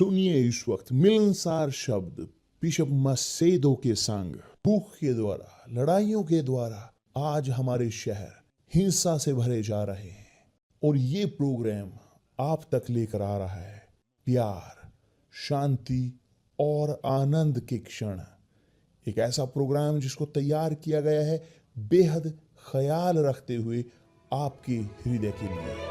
सुनिए इस वक्त मिलनसार शब्द बिशप मसेदो के संग। भूख के द्वारा, लड़ाइयों के द्वारा आज हमारे शहर हिंसा से भरे जा रहे हैं, और ये प्रोग्राम आप तक लेकर आ रहा है प्यार, शांति और आनंद के क्षण। एक ऐसा प्रोग्राम जिसको तैयार किया गया है बेहद ख्याल रखते हुए आपके हृदय के लिए।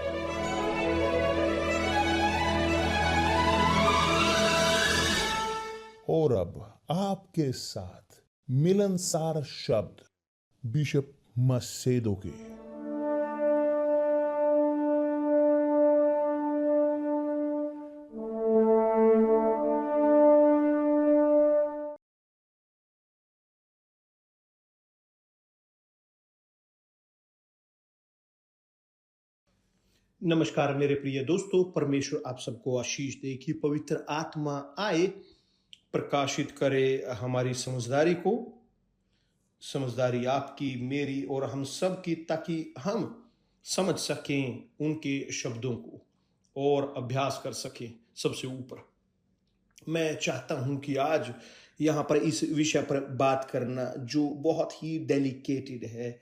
और अब आपके साथ मिलनसार शब्द बिशप मसेदो के। नमस्कार मेरे प्रिय दोस्तों, परमेश्वर आप सबको आशीष दे कि पवित्र आत्मा आए, प्रकाशित करे हमारी समझदारी को, समझदारी आपकी, मेरी और हम सब की, ताकि हम समझ सकें उनके शब्दों को और अभ्यास कर सकें। सबसे ऊपर मैं चाहता हूं कि आज यहाँ पर इस विषय पर बात करना जो बहुत ही डेलिकेटेड है,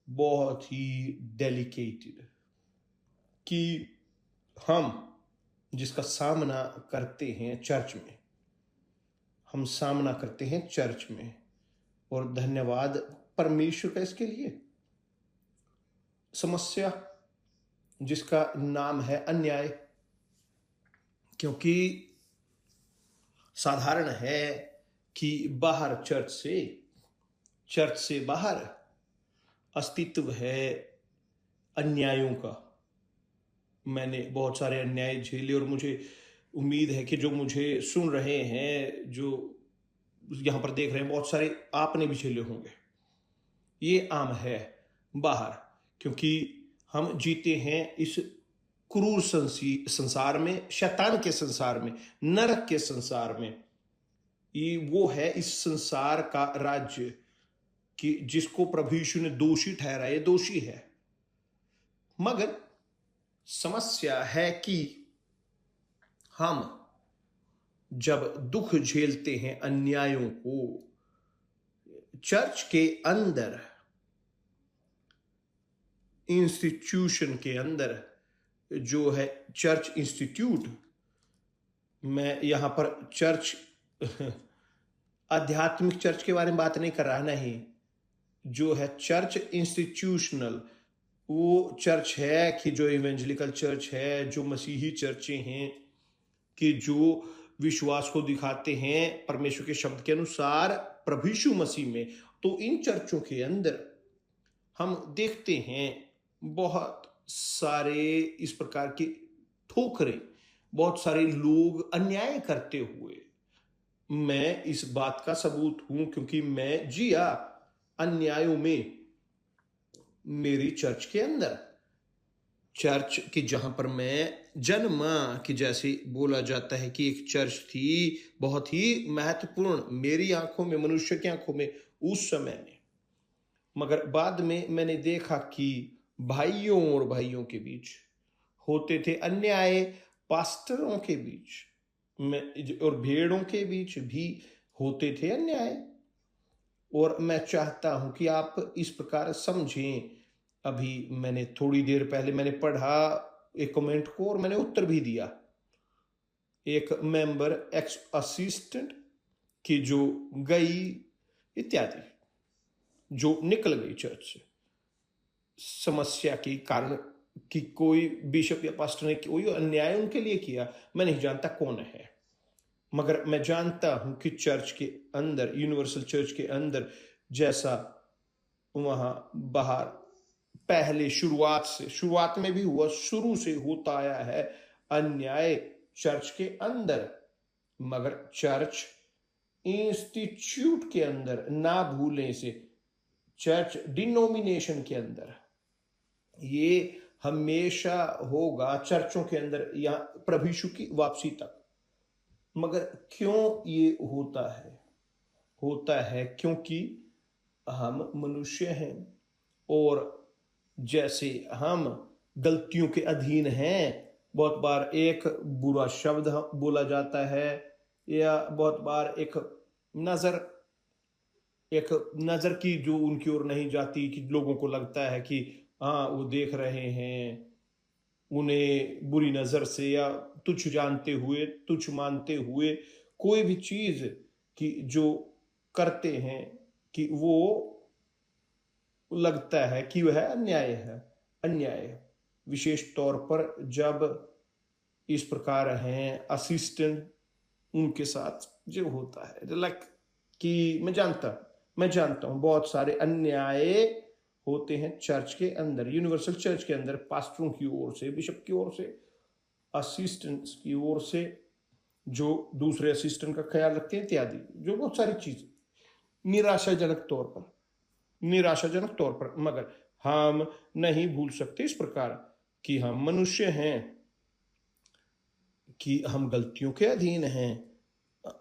बहुत ही डेलिकेटेड, कि हम जिसका सामना करते हैं चर्च में, हम सामना करते हैं चर्च में, और धन्यवाद परमेश्वर का इसके लिए। समस्या जिसका नाम है अन्याय, क्योंकि साधारण है कि बाहर चर्च से बाहर अस्तित्व है अन्यायों का। मैंने बहुत सारे अन्याय झेले और मुझे उम्मीद है कि जो मुझे सुन रहे हैं, जो यहाँ पर देख रहे हैं, बहुत सारे आपने भी झेले होंगे। ये आम है बाहर, क्योंकि हम जीते हैं इस क्रूर संसार में, शैतान के संसार में, नरक के संसार में। ये वो है इस संसार का राज्य कि जिसको प्रभु यीशु ने दोषी ठहराया, ये दोषी है। मगर समस्या है कि हम जब दुख झेलते हैं अन्यायों को चर्च के अंदर, इंस्टीट्यूशन के अंदर, जो है चर्च इंस्टीट्यूट, मैं यहां पर चर्च आध्यात्मिक चर्च के बारे में बात नहीं कर रहा, नहीं, जो है चर्च इंस्टीट्यूशनल, वो चर्च है कि जो इवेंजलिकल चर्च है, जो मसीही चर्चें हैं कि जो विश्वास को दिखाते हैं परमेश्वर के शब्द के अनुसार प्रभु यीशु मसीह में। तो इन चर्चों के अंदर हम देखते हैं बहुत सारे इस प्रकार की ठोकरें, बहुत सारे लोग अन्याय करते हुए। मैं इस बात का सबूत हूं, क्योंकि मैं जिया अन्यायों में। मेरी चर्च के अंदर, चर्च की जहां पर मैं जन्मा, कि जैसे बोला जाता है कि एक चर्च थी बहुत ही महत्वपूर्ण मेरी आंखों में, मनुष्य की आंखों में उस समय में। मगर बाद में मैंने देखा कि भाइयों और भाइयों के बीच होते थे अन्याय, पास्टरों के बीच और भेड़ों के बीच भी होते थे अन्याय। और मैं चाहता हूं कि आप इस प्रकार समझें। अभी मैंने थोड़ी देर पहले मैंने पढ़ा एक कमेंट को और मैंने उत्तर भी दिया। एक मेंबर, एक्स असिस्टेंट की जो गई इत्यादि, जो निकल गई चर्च से समस्या के कारण, कि कोई बिशप या पास्टर ने कोई अन्याय उनके लिए किया, मैं नहीं जानता कौन है। मगर मैं जानता हूं कि चर्च के अंदर, यूनिवर्सल चर्च के अंदर, जैसा वहां बाहर पहले शुरुआत में भी हुआ, शुरू से होता आया है अन्याय चर्च के अंदर। मगर चर्च इंस्टीट्यूट के अंदर ना भूलें से, चर्च डिनोमिनेशन के अंदर ये हमेशा होगा, चर्चों के अंदर, या प्रभु यीशु की वापसी तक। मगर क्यों ये होता है क्योंकि हम मनुष्य हैं, और जैसे हम गलतियों के अधीन हैं, बहुत बार एक बुरा शब्द बोला जाता है, या बहुत बार एक नजर की जो उनकी ओर नहीं जाती, कि लोगों को लगता है कि हाँ वो देख रहे हैं, उन्हें बुरी नजर से या तुच्छ मानते हुए कोई भी चीज की जो करते हैं, कि वो लगता है कि वह अन्याय। विशेष तौर पर जब इस प्रकार हैं असिस्टेंट, उनके साथ जो होता है, लाइक कि मैं जानता हूं बहुत सारे अन्याय होते हैं चर्च के अंदर, यूनिवर्सल चर्च के अंदर, पास्टरों की ओर से, बिशप की ओर से, असिस्टेंट्स की ओर से, जो दूसरे असिस्टेंट का ख्याल रखते हैं इत्यादि, जो बहुत सारी चीजें निराशाजनक तौर पर। मगर हम नहीं भूल सकते इस प्रकार कि हम मनुष्य हैं, कि हम गलतियों के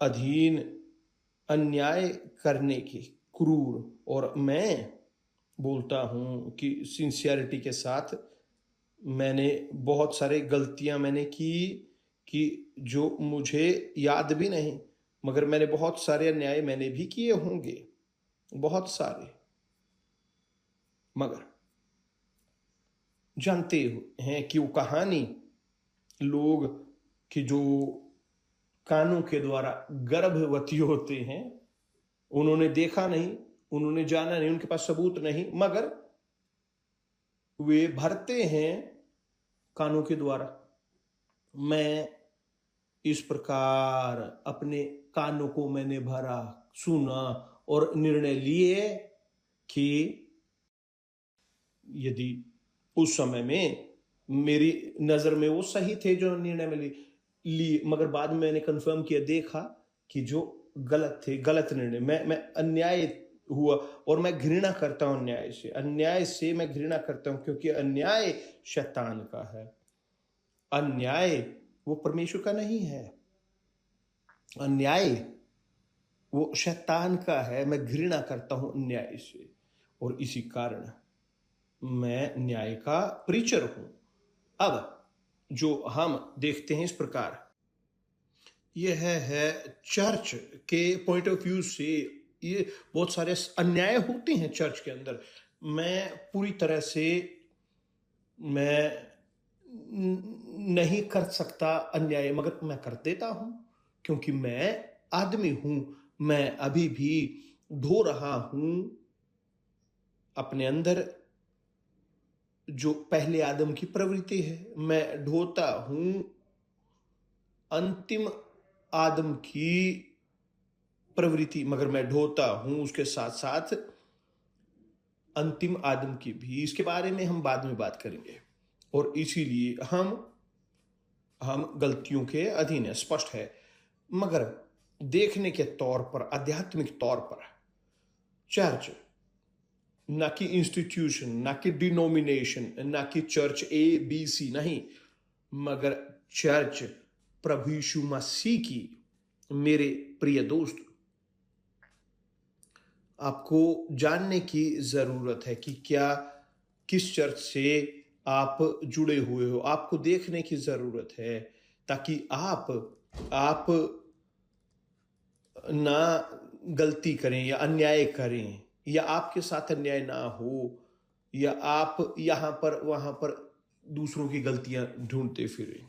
अधीन अन्याय करने के, क्रूर। और मैं बोलता हूं कि सिंसियरिटी के साथ, मैंने बहुत सारे गलतियां मैंने की, कि जो मुझे याद भी नहीं, मगर मैंने बहुत सारे अन्याय मैंने भी किए होंगे, बहुत सारे। मगर जानते हैं कि वो कहानी, लोग कि जो कानों के द्वारा गर्भवती होते हैं, उन्होंने देखा नहीं, उन्होंने जाना नहीं, उनके पास सबूत नहीं, मगर वे भरते हैं कानों के द्वारा। मैं इस प्रकार अपने कानों को मैंने भरा, सुना और निर्णय लिए कि यदि उस समय में मेरी नजर में वो सही थे जो निर्णय में लिए, मगर बाद में मैंने कंफर्म किया, देखा कि जो गलत थे, गलत निर्णय। मैं अन्याय हुआ, और मैं घृणा करता हूं अन्याय से मैं घृणा करता हूं, क्योंकि अन्याय शैतान का है। अन्याय वो परमेश्वर का नहीं है, अन्याय वो शैतान का है। मैं घृणा करता हूं अन्याय से, और इसी कारण मैं न्याय का प्रीचर हूं। अब जो हम देखते हैं इस प्रकार, यह है चर्च के पॉइंट ऑफ व्यू से, ये बहुत सारे अन्याय होते हैं चर्च के अंदर। मैं पूरी तरह से मैं नहीं कर सकता अन्याय, मगर मैं कर देता हूं, क्योंकि मैं आदमी हूं। मैं अभी भी ढो रहा हूं अपने अंदर जो पहले आदम की प्रवृत्ति है, मैं ढोता हूं अंतिम आदम की प्रवृत्ति, मगर मैं ढोता हूं उसके साथ साथ अंतिम आदम की भी। इसके बारे में हम बाद में बात करेंगे। और इसीलिए हम गलतियों के अधीन है, स्पष्ट है। मगर देखने के तौर पर, आध्यात्मिक तौर पर, चर्च ना कि इंस्टीट्यूशन, ना कि डिनोमिनेशन, ना कि चर्च ABC, नहीं, मगर चर्च प्रभु यीशु मसीह की। मेरे प्रिय दोस्त, आपको जानने की जरूरत है कि क्या किस चर्च से आप जुड़े हुए हो। आपको देखने की जरूरत है, ताकि आप ना गलती करें या अन्याय करें, या आपके साथ अन्याय ना हो, या आप यहां पर वहां पर दूसरों की गलतियां ढूंढते फिरें।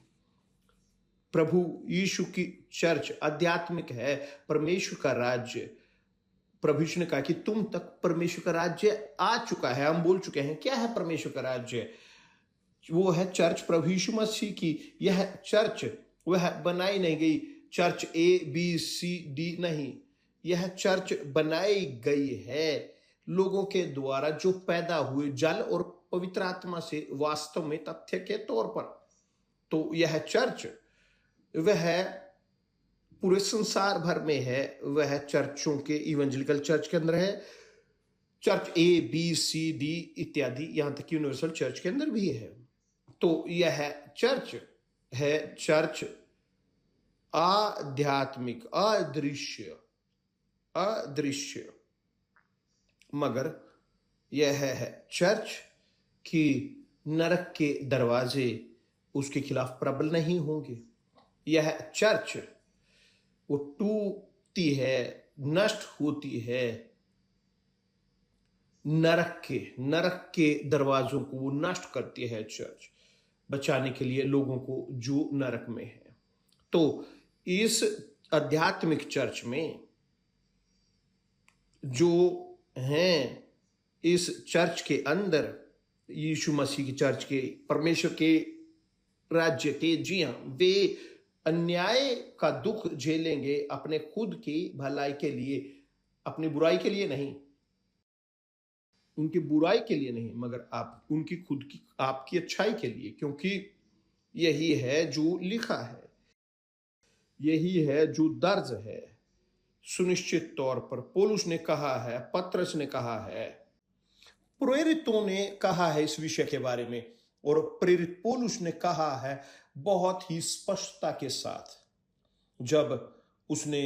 प्रभु यीशु की चर्च आध्यात्मिक है, परमेश्वर का राज्य। प्रभु यीशु ने कहा कि तुम तक परमेश्वर का राज्य आ चुका है। हम बोल चुके हैं क्या है परमेश्वर का राज्य। वो है चर्च प्रभु यीशु मसीह की। यह चर्च वह बनाई नहीं गई चर्च ABCD, नहीं, यह चर्च बनाई गई है लोगों के द्वारा जो पैदा हुए जल और पवित्र आत्मा से, वास्तव में तथ्य के तौर पर। तो यह चर्च वह पूरे संसार भर में है, वह चर्चों के इवेंजलिकल चर्च के अंदर है, चर्च ABCD इत्यादि, यहां तक यूनिवर्सल चर्च के अंदर भी है। तो यह चर्च है, चर्च आध्यात्मिक, अदृश्य, मगर यह है चर्च की नरक के दरवाजे उसके खिलाफ प्रबल नहीं होंगे। यह चर्च वो टूटती है, नष्ट होती है, नरक के दरवाजों को वो नष्ट करती है चर्च, बचाने के लिए लोगों को जो नरक में है। तो इस आध्यात्मिक चर्च में जो हैं, इस चर्च के अंदर यीशु मसीह की चर्च के, परमेश्वर के राज्य के, जी हाँ, वे अन्याय का दुख झेलेंगे अपने खुद की भलाई के लिए, अपनी बुराई के लिए नहीं, उनकी बुराई के लिए नहीं, मगर आप उनकी खुद की, आपकी अच्छाई के लिए, क्योंकि यही है जो लिखा है, यही है जो दर्ज है। सुनिश्चित तौर पर पौलुस ने कहा है, पत्रस ने कहा है, प्रेरितों ने कहा है इस विषय के बारे में, और प्रेरित पौलुस ने कहा है बहुत ही स्पष्टता के साथ, जब उसने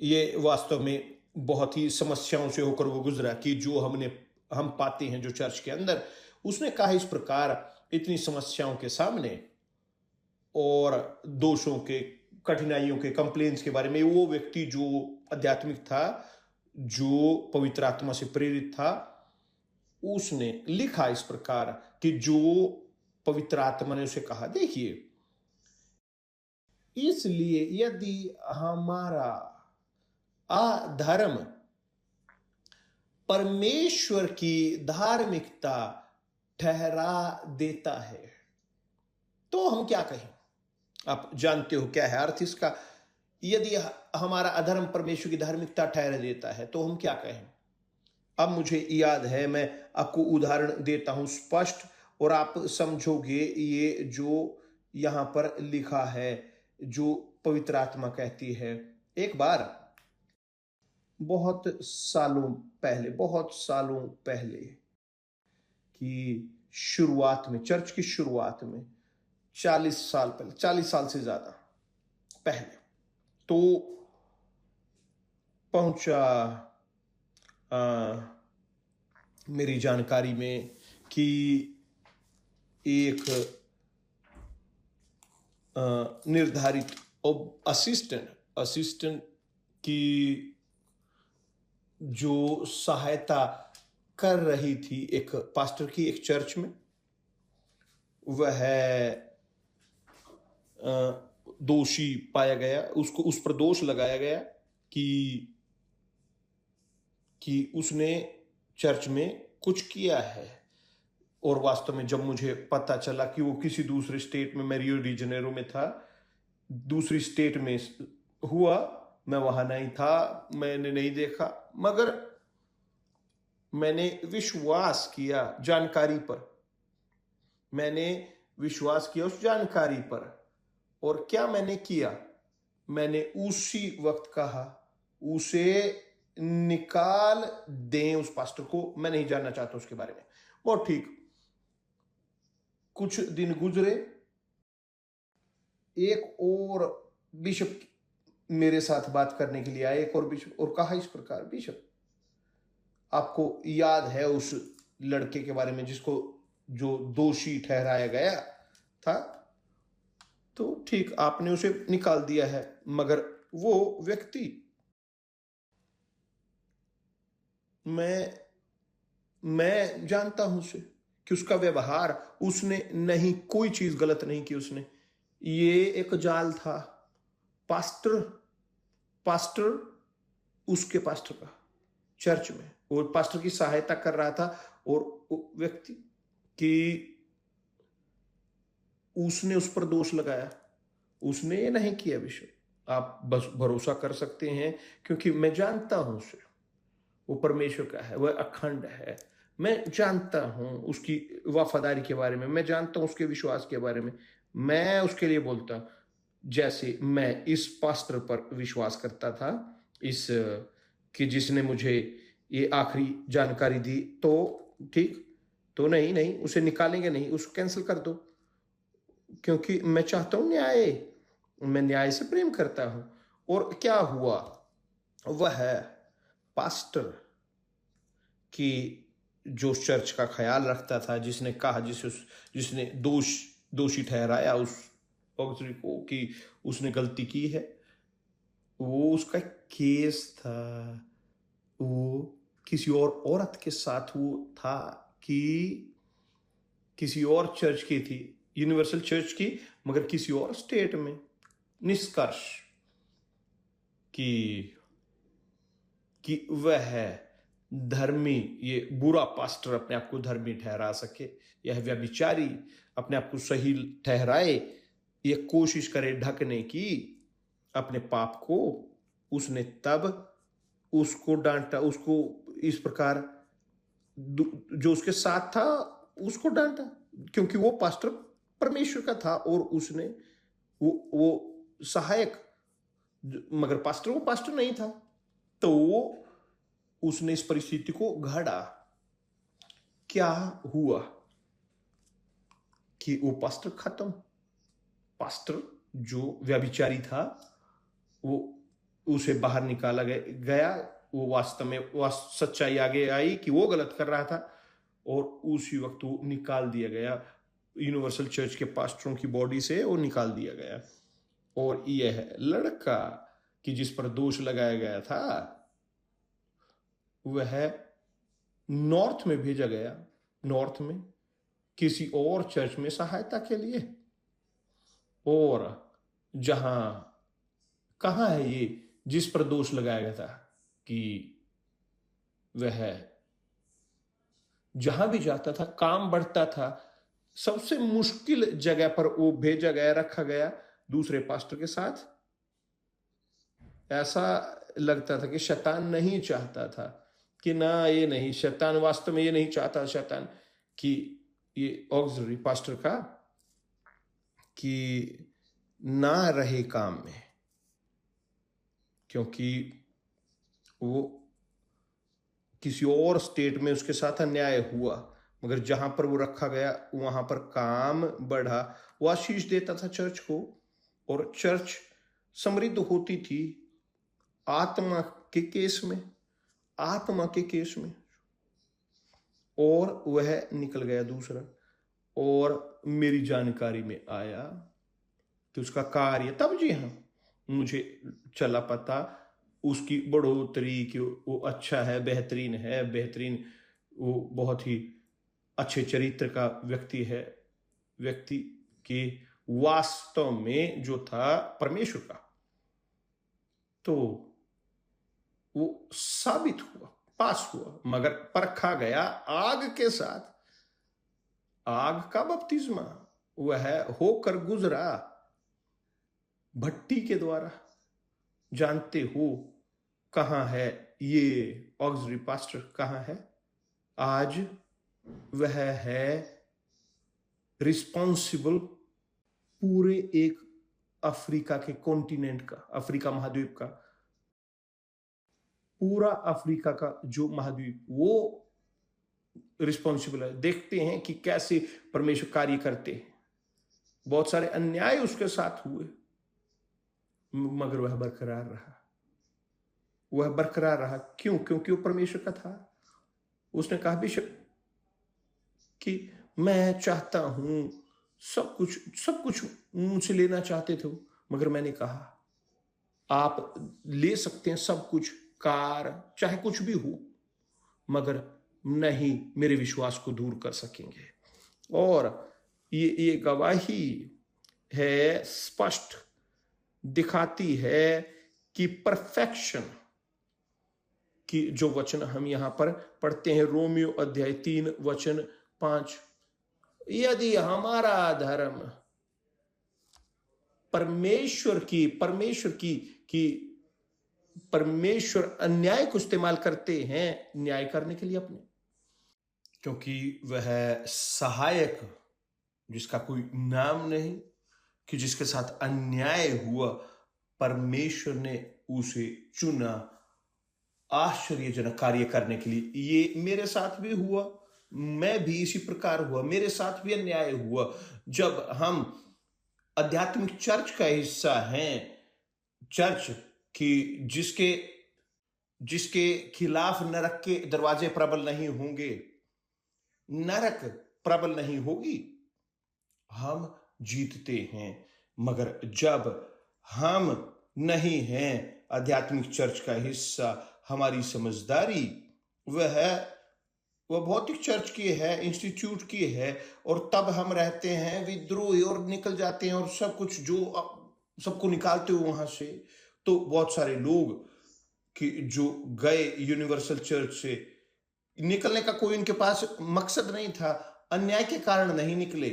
ये वास्तव में बहुत ही समस्याओं से होकर वो गुजरा कि जो हम पाते हैं जो चर्च के अंदर, उसने कहा इस प्रकार इतनी समस्याओं के सामने और दोषों के, कठिनाइयों के, कंप्लेन्स के बारे में, वो व्यक्ति जो आध्यात्मिक था, जो पवित्र आत्मा से प्रेरित था, उसने लिखा इस प्रकार कि जो पवित्र आत्मा ने उसे कहा, देखिए, इसलिए यदि हमारा अधर्म परमेश्वर की धार्मिकता ठहरा देता है तो हम क्या कहें? आप जानते हो क्या है अर्थ इसका? यदि हमारा अधर्म परमेश्वर की धार्मिकता ठहरा देता है तो हम क्या कहें? अब मुझे याद है, मैं आपको उदाहरण देता हूं स्पष्ट, और आप समझोगे ये जो यहां पर लिखा है, जो पवित्र आत्मा कहती है। एक बार बहुत सालों पहले की शुरुआत में, चर्च की शुरुआत में, 40 साल पहले, 40 साल से ज्यादा पहले, तो पहुंचा मेरी जानकारी में कि एक निर्धारित असिस्टेंट की जो सहायता कर रही थी एक पास्टर की, एक चर्च में, वह दोषी पाया गया, उसको उस पर दोष लगाया गया कि उसने चर्च में कुछ किया है। और वास्तव में जब मुझे पता चला कि वो किसी दूसरे स्टेट में, मैं रियो डी जेनेरो में था, दूसरी स्टेट में हुआ, मैं वहां नहीं था, मैंने नहीं देखा, मगर मैंने विश्वास किया जानकारी पर, मैंने विश्वास किया उस जानकारी पर। और क्या मैंने किया? मैंने उसी वक्त कहा उसे निकाल दें उस पास्टर को, मैं नहीं जानना चाहता उसके बारे में। बहुत ठीक, कुछ दिन गुजरे, एक और बिशप मेरे साथ बात करने के लिए आए, एक और बिशप, और कहा इस प्रकार, बिशप आपको याद है उस लड़के के बारे में जिसको जो दोषी ठहराया गया था? तो ठीक, आपने उसे निकाल दिया है, मगर वो व्यक्ति, मैं जानता हूं उसे कि उसका व्यवहार, उसने नहीं, कोई चीज गलत नहीं की उसने, ये एक जाल था। पास्टर उसके पास्टर का चर्च में, और पास्टर की सहायता कर रहा था, और व्यक्ति कि उसने उस पर दोष लगाया, उसने ये नहीं किया। विषय आप बस भरोसा कर सकते हैं, क्योंकि मैं जानता हूं उसे, वो परमेश्वर का है, वह अखंड है, मैं जानता हूं उसकी वफादारी के बारे में, मैं जानता हूं उसके विश्वास के बारे में। मैं उसके लिए बोलता, जैसे मैं इस पास्टर पर विश्वास करता था, इस कि जिसने मुझे ये आखिरी जानकारी दी, तो ठीक, तो नहीं, उसे निकालेंगे नहीं, उसको कैंसिल कर दो, क्योंकि मैं चाहता हूं न्याय, मैं न्याय से प्रेम करता हूं। और क्या हुआ? वह पास्टर की जो चर्च का ख्याल रखता था, जिसने कहा, जिसने दोष दोषी ठहराया उस ऑक्सरी को कि उसने गलती की है। वो उसका केस था, वो किसी और औरत के साथ वो था कि किसी और चर्च की थी, यूनिवर्सल चर्च की, मगर किसी और स्टेट में। निष्कर्ष कि वह धर्मी, ये बुरा पास्टर अपने आप को धर्मी ठहरा सके, यह व्यभिचारी अपने आप को सही ठहराए, ये कोशिश करे ढकने की अपने पाप को, उसने तब उसको डांटा, उसको इस प्रकार जो उसके साथ था उसको डांटा, क्योंकि वो पास्टर परमेश्वर का था और उसने वो सहायक, मगर पास्टर वो पास्टर नहीं था, तो उसने इस परिस्थिति को घड़ा। क्या हुआ कि वो पास्टर खत्म। पास्टर जो व्यभिचारी था वो उसे बाहर निकाला गया। वो वास्तव में सच्चाई आगे आई कि वो गलत कर रहा था और उसी वक्त वो निकाल दिया गया, यूनिवर्सल चर्च के पास्टरों की बॉडी से वो निकाल दिया गया। और यह लड़का कि जिस पर दोष लगाया गया था वह नॉर्थ में भेजा गया, नॉर्थ में किसी और चर्च में सहायता के लिए। और कहां है ये जिस पर दोष लगाया गया था कि वह जहां भी जाता था काम बढ़ता था, सबसे मुश्किल जगह पर वो भेजा गया, रखा गया दूसरे पास्टर के साथ। ऐसा लगता था कि शैतान नहीं चाहता था कि ना, ये नहीं, शैतान वास्तव में ये नहीं चाहता, शैतान कि ये ऑक्सिलरी पास्टर का कि ना रहे काम में, क्योंकि वो किसी और स्टेट में उसके साथ अन्याय हुआ, मगर जहां पर वो रखा गया वहां पर काम बढ़ा। वो आशीष देता था चर्च को और चर्च समृद्ध होती थी आत्मा के केस में, आत्मा के केस में। और वह निकल गया दूसरा, और मेरी जानकारी में आया कि उसका कार्य तब, जी हाँ, मुझे चला पता उसकी बढ़ोतरी कि वो अच्छा है, बेहतरीन, वो बहुत ही अच्छे चरित्र का व्यक्ति है, व्यक्ति के वास्तव में जो था परमेश्वर का। तो वो साबित हुआ, पास हुआ, मगर परखा गया आग के साथ। आग का बपतिस्मा वह होकर गुजरा भट्टी के द्वारा। जानते हो कहां है ये ऑक्सिलरी पास्टर, कहां है आज? वह है रिस्पॉन्सिबल पूरे एक अफ्रीका के कॉन्टिनेंट का, अफ्रीका महाद्वीप का, पूरा अफ्रीका का जो महाद्वीप, वो रिस्पॉन्सिबल है। देखते हैं कि कैसे परमेश्वर कार्य करते हैं। बहुत सारे अन्याय उसके साथ हुए, मगर वह बरकरार रहा। वह बरकरार रहा क्यों? क्योंकि वो परमेश्वर का था। उसने कहा बेशक कि मैं चाहता हूं, सब कुछ मुझसे लेना चाहते थे, मगर मैंने कहा आप ले सकते हैं सब कुछ, कार चाहे कुछ भी हो, मगर नहीं मेरे विश्वास को दूर कर सकेंगे। और ये गवाही है, स्पष्ट दिखाती है कि परफेक्शन की जो वचन हम यहां पर पढ़ते हैं, रोमियो अध्याय 3 वचन 5, यदि हमारा धर्म परमेश्वर अन्याय को इस्तेमाल करते हैं न्याय करने के लिए अपने, क्योंकि वह सहायक जिसका कोई नाम नहीं, कि जिसके साथ अन्याय हुआ, परमेश्वर ने उसे चुना आश्चर्यजनक कार्य करने के लिए। ये मेरे साथ भी हुआ, मैं भी इसी प्रकार हुआ, मेरे साथ भी अन्याय हुआ। जब हम आध्यात्मिक चर्च का हिस्सा हैं, चर्च की जिसके खिलाफ नरक के दरवाजे प्रबल नहीं होंगे, नरक प्रबल नहीं होगी, हम जीतते हैं। मगर जब हम नहीं हैं आध्यात्मिक चर्च का हिस्सा, हमारी समझदारी वह भौतिक चर्च की है, इंस्टीट्यूट की है, और तब हम रहते हैं विद्रोही और निकल जाते हैं और सब कुछ जो सबको निकालते हो वहां से। तो बहुत सारे लोग कि जो गए यूनिवर्सल चर्च से, निकलने का कोई उनके पास मकसद नहीं था, अन्याय के कारण नहीं निकले,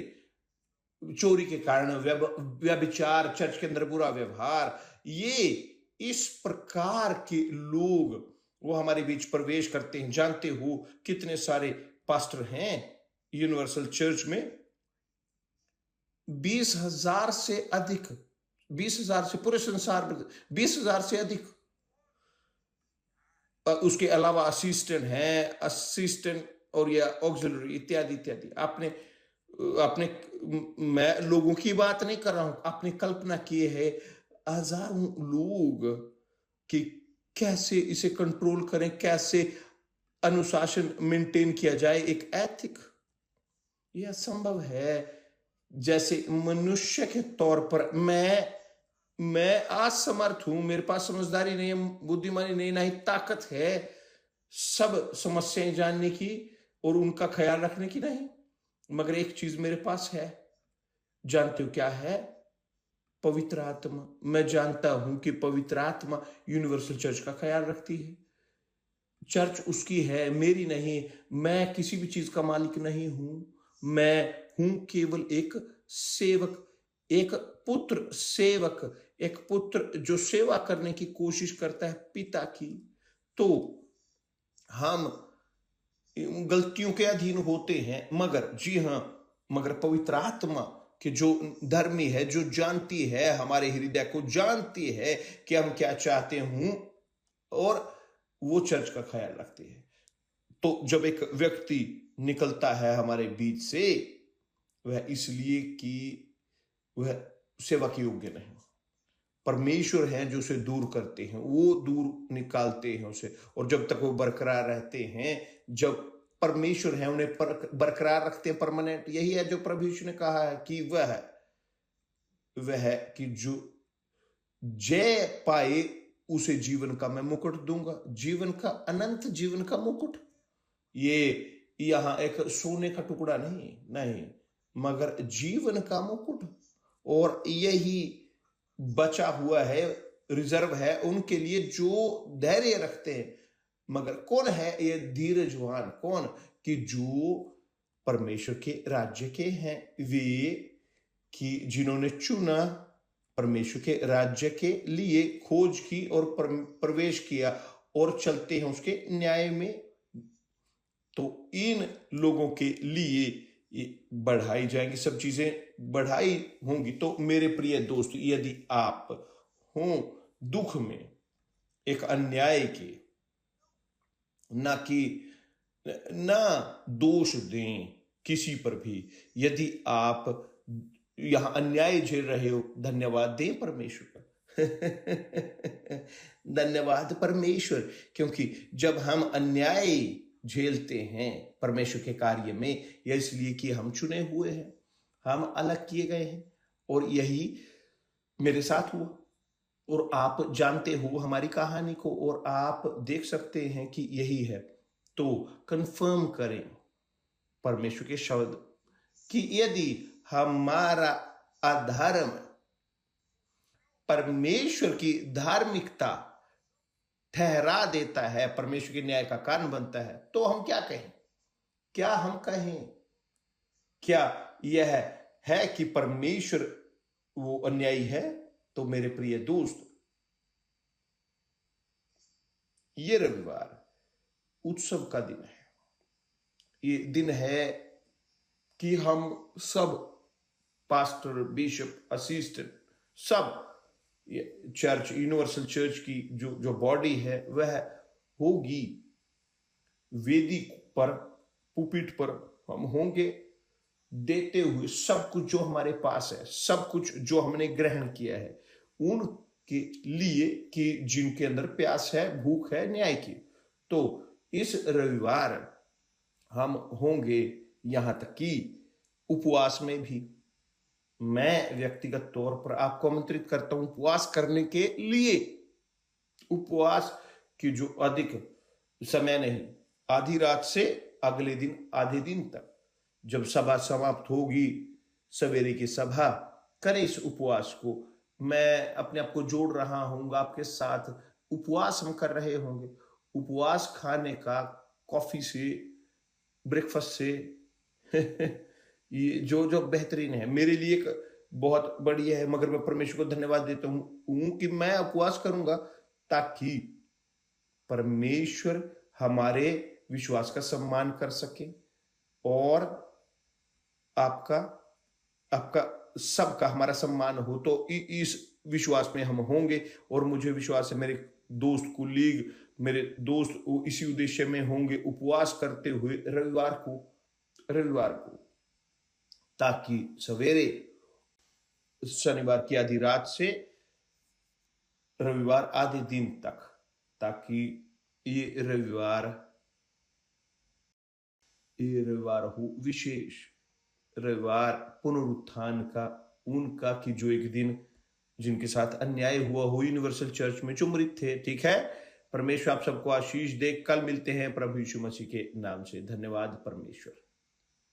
चोरी के कारण, व्यभिचार, चर्च के अंदर बुरा व्यवहार, ये इस प्रकार के लोग वो हमारे बीच प्रवेश करते हैं। जानते हो कितने सारे पास्टर हैं यूनिवर्सल चर्च में? 20,000 से अधिक, 20,000 से पूरे संसार में 20,000 से अधिक। उसके अलावा असिस्टेंट और या ऑक्सिलरी इत्यादि इत्यादि। आपने मैं लोगों की बात नहीं कर रहा हूं, आपने कल्पना किए है हजारों लोग कि कैसे इसे कंट्रोल करें, कैसे अनुशासन मेंटेन किया जाए, एक एथिक। यह असंभव है। जैसे मनुष्य के तौर पर मैं असमर्थ हूं, मेरे पास समझदारी नहीं है, बुद्धिमानी नहीं, ना ही ताकत है सब समस्याएं जानने की और उनका ख्याल रखने की, नहीं। मगर एक चीज मेरे पास है, जानते हो क्या है? पवित्र आत्मा। मैं जानता हूं कि पवित्र आत्मा यूनिवर्सल चर्च का ख्याल रखती है। चर्च उसकी है, मेरी नहीं। मैं किसी भी चीज का मालिक नहीं हूं, मैं हूं केवल एक सेवक, एक पुत्र सेवक, एक पुत्र जो सेवा करने की कोशिश करता है पिता की। तो हम गलतियों के अधीन होते हैं, मगर जी हां, मगर पवित्र आत्मा कि जो धर्मी है, जो जानती है, हमारे हृदय को जानती है कि हम क्या चाहते हूं, और वो चर्च का ख्याल रखती है। तो जब एक व्यक्ति निकलता है हमारे बीच से, वह इसलिए कि वह सेवा के योग्य नहीं, परमेश्वर हैं जो उसे दूर करते हैं, वो दूर निकालते हैं उसे। और जब तक वो बरकरार रहते हैं, जब परमेश्वर है उन्हें बरकरार रखते हैं, परमानेंट। यही है जो प्रभु यीशु ने कहा है कि वह कि जो जय पाए उसे जीवन का मैं मुकुट दूंगा, जीवन का, अनंत जीवन का मुकुट। ये यहां एक सोने का टुकड़ा नहीं, मगर जीवन का मुकुट। और यही बचा हुआ है, रिजर्व है उनके लिए जो धैर्य रखते हैं। मगर कौन है ये धीरजवान? कौन? कि जो परमेश्वर के राज्य के हैं, वे कि जिन्होंने चुना परमेश्वर के राज्य के लिए, खोज की और प्रवेश किया और चलते हैं उसके न्याय में। तो इन लोगों के लिए बढ़ाई जाएंगी, सब चीजें बढ़ाई होंगी। तो मेरे प्रिय दोस्त, यदि आप हो दुख में, एक अन्याय के, ना दोष दें किसी पर भी। यदि आप यहां अन्याय झेल रहे हो, धन्यवाद दें परमेश्वर का। धन्यवाद परमेश्वर, क्योंकि जब हम अन्याय झेलते हैं परमेश्वर के कार्य में, यह इसलिए कि हम चुने हुए हैं, हम अलग किए गए हैं। और यही मेरे साथ हुआ, और आप जानते हो हमारी कहानी को, और आप देख सकते हैं कि यही है। तो कंफर्म करें परमेश्वर के शब्द कि यदि हमारा अधर्म परमेश्वर की धार्मिकता ठहरा देता है, परमेश्वर के न्याय का कारण बनता है, तो हम क्या कहें? क्या हम कहें? क्या यह है कि परमेश्वर वो अन्यायी है? तो मेरे प्रिय दोस्त, ये रविवार उत्सव का दिन है। ये दिन है कि हम सब, पास्टर, बिशप, असिस्टेंट, सब चर्च, यूनिवर्सल चर्च की जो बॉडी है, वह होगी वेदी पर, पुपिट पर हम होंगे, देते हुए सब कुछ जो हमारे पास है, सब कुछ जो हमने ग्रहण किया है, उनके लिए कि जिनके अंदर प्यास है, भूख है न्याय की। तो इस रविवार हम होंगे, यहां तक कि उपवास में भी, मैं व्यक्तिगत तौर पर आपको आमंत्रित करता हूं उपवास करने के लिए। उपवास की जो अधिक समय नहीं, आधी रात से अगले दिन आधे दिन तक, जब सभा समाप्त होगी, सवेरे की सभा, करें इस उपवास को। मैं अपने आप को जोड़ रहा हूँ आपके साथ, उपवास हम कर रहे होंगे। उपवास खाने का, कॉफी से, ब्रेकफास्ट से ये जो जो बेहतरीन है, मेरे लिए एक बहुत बढ़िया है। मगर मैं परमेश्वर को धन्यवाद देता हूँ कि मैं उपवास करूंगा ताकि परमेश्वर हमारे विश्वास का सम्मान कर सके और आपका आपका सबका हमारा सम्मान हो। तो इस विश्वास में हम होंगे और मुझे विश्वास है मेरे दोस्त कुलीग, मेरे दोस्त वो इसी उद्देश्य में होंगे उपवास करते हुए रविवार को, ताकि सवेरे शनिवार की आधी रात से रविवार आधे दिन तक, ताकि ये रविवार हो विशेष रविवार पुनरुत्थान का, उनका कि जो एक दिन जिनके साथ अन्याय हुआ हो यूनिवर्सल चर्च में, जो मृत थे। ठीक है, परमेश्वर आप सबको आशीष दे। कल मिलते हैं प्रभु यीशु मसीह के नाम से। धन्यवाद परमेश्वर।